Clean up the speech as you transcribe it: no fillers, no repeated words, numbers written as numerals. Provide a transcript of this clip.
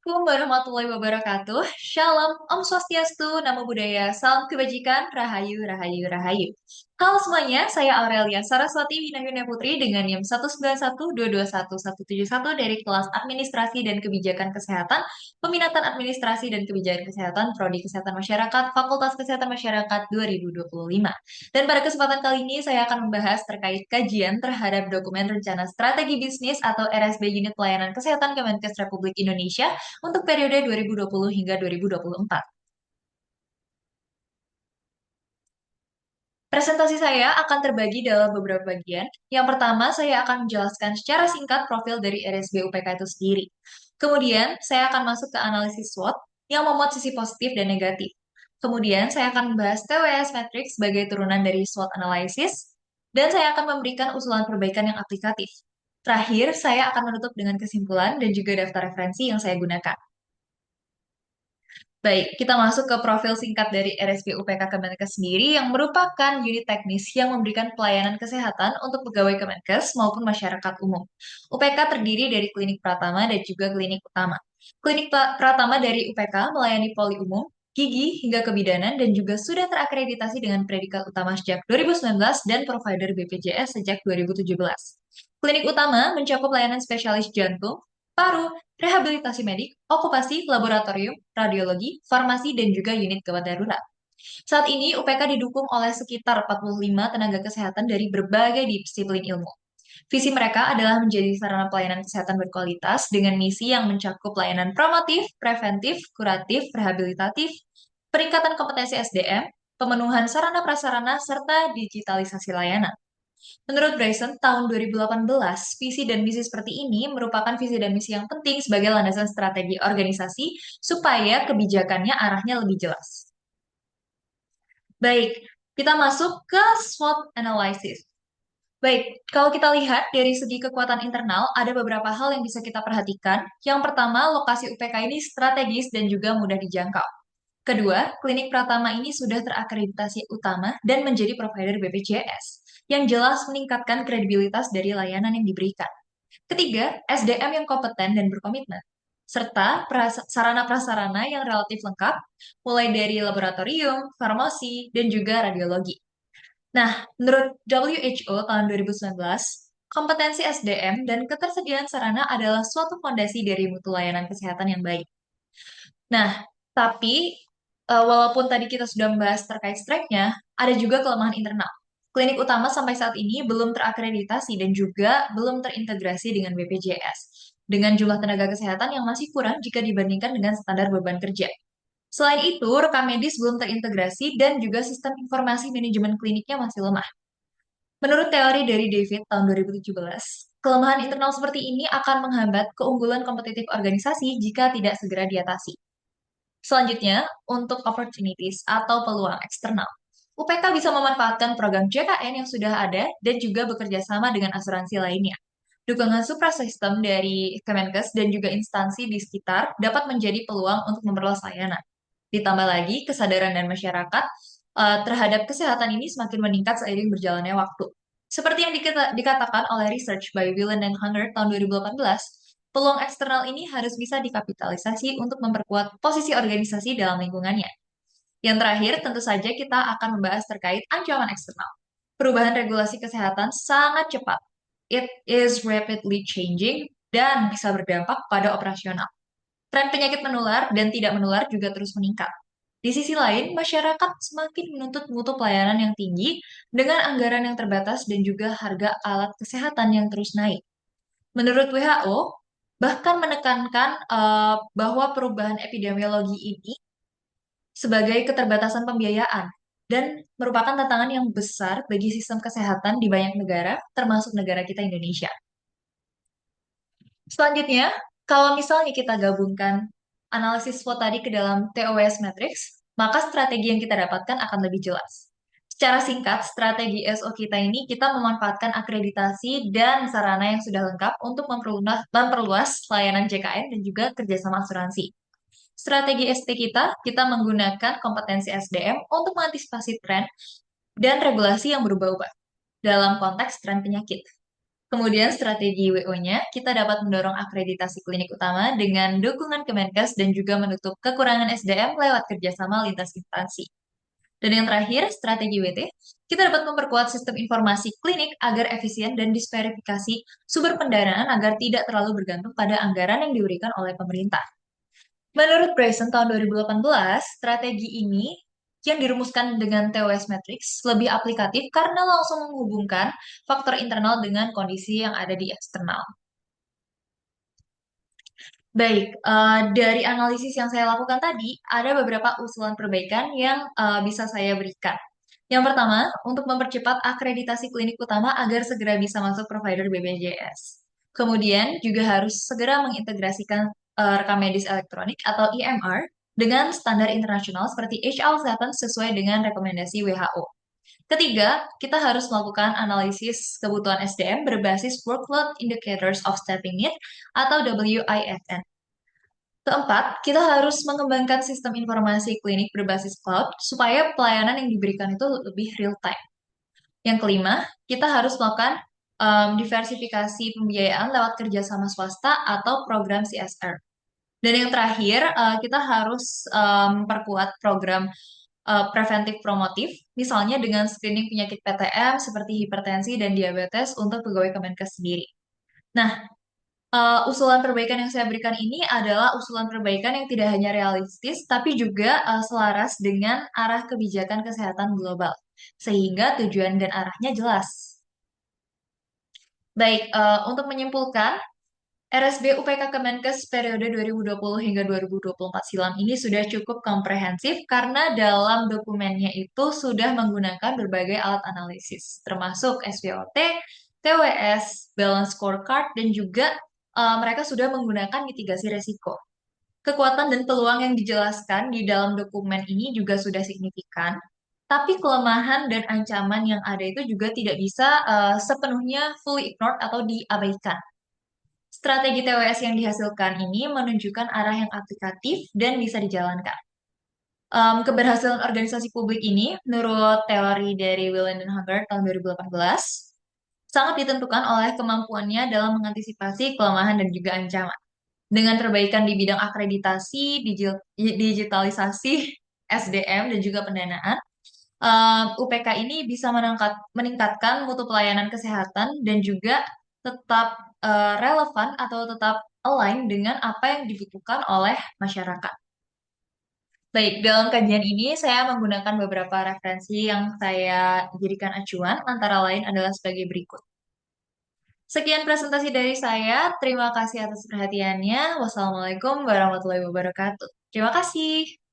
Assalamualaikum warahmatullahi wabarakatuh. Shalom, Om Swastiastu, Namo Buddhaya, Salam Kebajikan, Rahayu, Rahayu, Rahayu. Halo semuanya, saya Aurelia Saraswati Winayuna Putri dengan NIM 191221171 dari kelas Administrasi dan Kebijakan Kesehatan, Peminatan Administrasi dan Kebijakan Kesehatan, Prodi Kesehatan Masyarakat, Fakultas Kesehatan Masyarakat 2025. Dan pada kesempatan kali ini saya akan membahas terkait kajian terhadap dokumen rencana strategi bisnis atau RSB Unit Pelayanan Kesehatan Kemenkes Republik Indonesia untuk periode 2020 hingga 2024. Presentasi saya akan terbagi dalam beberapa bagian. Yang pertama, saya akan menjelaskan secara singkat profil dari RSB UPK itu sendiri. Kemudian, saya akan masuk ke analisis SWOT yang memuat sisi positif dan negatif. Kemudian, saya akan membahas TWS Matrix sebagai turunan dari SWOT Analysis, dan saya akan memberikan usulan perbaikan yang aplikatif. Terakhir, saya akan menutup dengan kesimpulan dan juga daftar referensi yang saya gunakan. Baik, kita masuk ke profil singkat dari RSP UPK Kemenkes sendiri yang merupakan unit teknis yang memberikan pelayanan kesehatan untuk pegawai Kemenkes maupun masyarakat umum. UPK terdiri dari klinik pratama dan juga klinik utama. Klinik pratama dari UPK melayani poli umum, gigi, hingga kebidanan dan juga sudah terakreditasi dengan predikat utama sejak 2019 dan provider BPJS sejak 2017. Klinik utama mencakup layanan spesialis jantung, paru, rehabilitasi medik, okupasi, laboratorium, radiologi, farmasi, dan juga unit gawat darurat. Saat ini, UPK didukung oleh sekitar 45 tenaga kesehatan dari berbagai disiplin ilmu. Visi mereka adalah menjadi sarana pelayanan kesehatan berkualitas dengan misi yang mencakup layanan promotif, preventif, kuratif, rehabilitatif, peningkatan kompetensi SDM, pemenuhan sarana prasarana, serta digitalisasi layanan. Menurut Bryson, tahun 2018, visi dan misi seperti ini merupakan visi dan misi yang penting sebagai landasan strategi organisasi supaya kebijakannya arahnya lebih jelas. Baik, kita masuk ke SWOT analysis. Baik, kalau kita lihat dari segi kekuatan internal, ada beberapa hal yang bisa kita perhatikan. Yang pertama, lokasi UPK ini strategis dan juga mudah dijangkau. Kedua, klinik Pratama ini sudah terakreditasi utama dan menjadi provider BPJS, yang jelas meningkatkan kredibilitas dari layanan yang diberikan. Ketiga, SDM yang kompeten dan berkomitmen, serta sarana-prasarana yang relatif lengkap, mulai dari laboratorium, farmasi, dan juga radiologi. Nah, menurut WHO tahun 2019, kompetensi SDM dan ketersediaan sarana adalah suatu fondasi dari mutu layanan kesehatan yang baik. Nah, tapi walaupun tadi kita sudah membahas terkait strike-nya, ada juga kelemahan internal. Klinik utama sampai saat ini belum terakreditasi dan juga belum terintegrasi dengan BPJS, dengan jumlah tenaga kesehatan yang masih kurang jika dibandingkan dengan standar beban kerja. Selain itu, rekam medis belum terintegrasi dan juga sistem informasi manajemen kliniknya masih lemah. Menurut teori dari David tahun 2017, kelemahan internal seperti ini akan menghambat keunggulan kompetitif organisasi jika tidak segera diatasi. Selanjutnya, untuk opportunities atau peluang eksternal. UPK bisa memanfaatkan program JKN yang sudah ada dan juga bekerja sama dengan asuransi lainnya. Dukungan suprasistem dari Kemenkes dan juga instansi di sekitar dapat menjadi peluang untuk memperluas layanan. Ditambah lagi, kesadaran dan masyarakat terhadap kesehatan ini semakin meningkat seiring berjalannya waktu. Seperti yang dikatakan oleh research by Whelan and Hunter tahun 2018, peluang eksternal ini harus bisa dikapitalisasi untuk memperkuat posisi organisasi dalam lingkungannya. Yang terakhir, tentu saja kita akan membahas terkait ancaman eksternal. Perubahan regulasi kesehatan sangat cepat. It is rapidly changing dan bisa berdampak pada operasional. Tren penyakit menular dan tidak menular juga terus meningkat. Di sisi lain, masyarakat semakin menuntut mutu pelayanan yang tinggi dengan anggaran yang terbatas dan juga harga alat kesehatan yang terus naik. Menurut WHO, bahkan menekankan bahwa perubahan epidemiologi ini sebagai keterbatasan pembiayaan dan merupakan tantangan yang besar bagi sistem kesehatan di banyak negara, termasuk negara kita Indonesia. Selanjutnya, kalau misalnya kita gabungkan analisis SWOT tadi ke dalam TOWS Matrix, maka strategi yang kita dapatkan akan lebih jelas. Secara singkat, strategi SO kita ini kita memanfaatkan akreditasi dan sarana yang sudah lengkap untuk memperluas layanan JKN dan juga kerjasama asuransi. Strategi ST kita menggunakan kompetensi SDM untuk mengantisipasi tren dan regulasi yang berubah-ubah dalam konteks tren penyakit. Kemudian strategi WO-nya, kita dapat mendorong akreditasi klinik utama dengan dukungan Kemenkes dan juga menutup kekurangan SDM lewat kerjasama lintas instansi. Dan yang terakhir, strategi WT, kita dapat memperkuat sistem informasi klinik agar efisien dan disverifikasi sumber pendanaan agar tidak terlalu bergantung pada anggaran yang diberikan oleh pemerintah. Menurut Bryson tahun 2018, strategi ini yang dirumuskan dengan TOS Matrix lebih aplikatif karena langsung menghubungkan faktor internal dengan kondisi yang ada di eksternal. Baik, dari analisis yang saya lakukan tadi, ada beberapa usulan perbaikan yang bisa saya berikan. Yang pertama, untuk mempercepat akreditasi klinik utama agar segera bisa masuk provider BPJS. Kemudian juga harus segera mengintegrasikan rekam medis elektronik atau EMR dengan standar internasional seperti HL7 sesuai dengan rekomendasi WHO. Ketiga, kita harus melakukan analisis kebutuhan SDM berbasis Workload Indicators of Staffing Need atau WISN. Keempat, kita harus mengembangkan sistem informasi klinik berbasis cloud supaya pelayanan yang diberikan itu lebih real time. Yang kelima, kita harus melakukan diversifikasi pembiayaan lewat kerjasama swasta atau program CSR. Dan yang terakhir, kita harus memperkuat program preventif promotif, misalnya dengan screening penyakit PTM seperti hipertensi dan diabetes untuk pegawai Kemenkes sendiri. Nah, usulan perbaikan yang saya berikan ini adalah usulan perbaikan yang tidak hanya realistis, tapi juga selaras dengan arah kebijakan kesehatan global, sehingga tujuan dan arahnya jelas. Baik, untuk menyimpulkan, RSB UPK Kemenkes periode 2020 hingga 2024 silam ini sudah cukup komprehensif karena dalam dokumennya itu sudah menggunakan berbagai alat analisis, termasuk SWOT, TWS, Balance Scorecard, dan juga mereka sudah menggunakan mitigasi resiko. Kekuatan dan peluang yang dijelaskan di dalam dokumen ini juga sudah signifikan, tapi kelemahan dan ancaman yang ada itu juga tidak bisa sepenuhnya fully ignored atau diabaikan. Strategi TWS yang dihasilkan ini menunjukkan arah yang aplikatif dan bisa dijalankan. Keberhasilan organisasi publik ini, menurut teori dari Wieland dan Haggard tahun 2018, sangat ditentukan oleh kemampuannya dalam mengantisipasi kelemahan dan juga ancaman. Dengan perbaikan di bidang akreditasi, digitalisasi, SDM, dan juga pendanaan, UPK ini bisa meningkatkan mutu pelayanan kesehatan dan juga tetap relevan atau tetap align dengan apa yang dibutuhkan oleh masyarakat. Baik, dalam kajian ini saya menggunakan beberapa referensi yang saya jadikan acuan, antara lain adalah sebagai berikut. Sekian presentasi dari saya. Terima kasih atas perhatiannya. Wassalamualaikum warahmatullahi wabarakatuh. Terima kasih.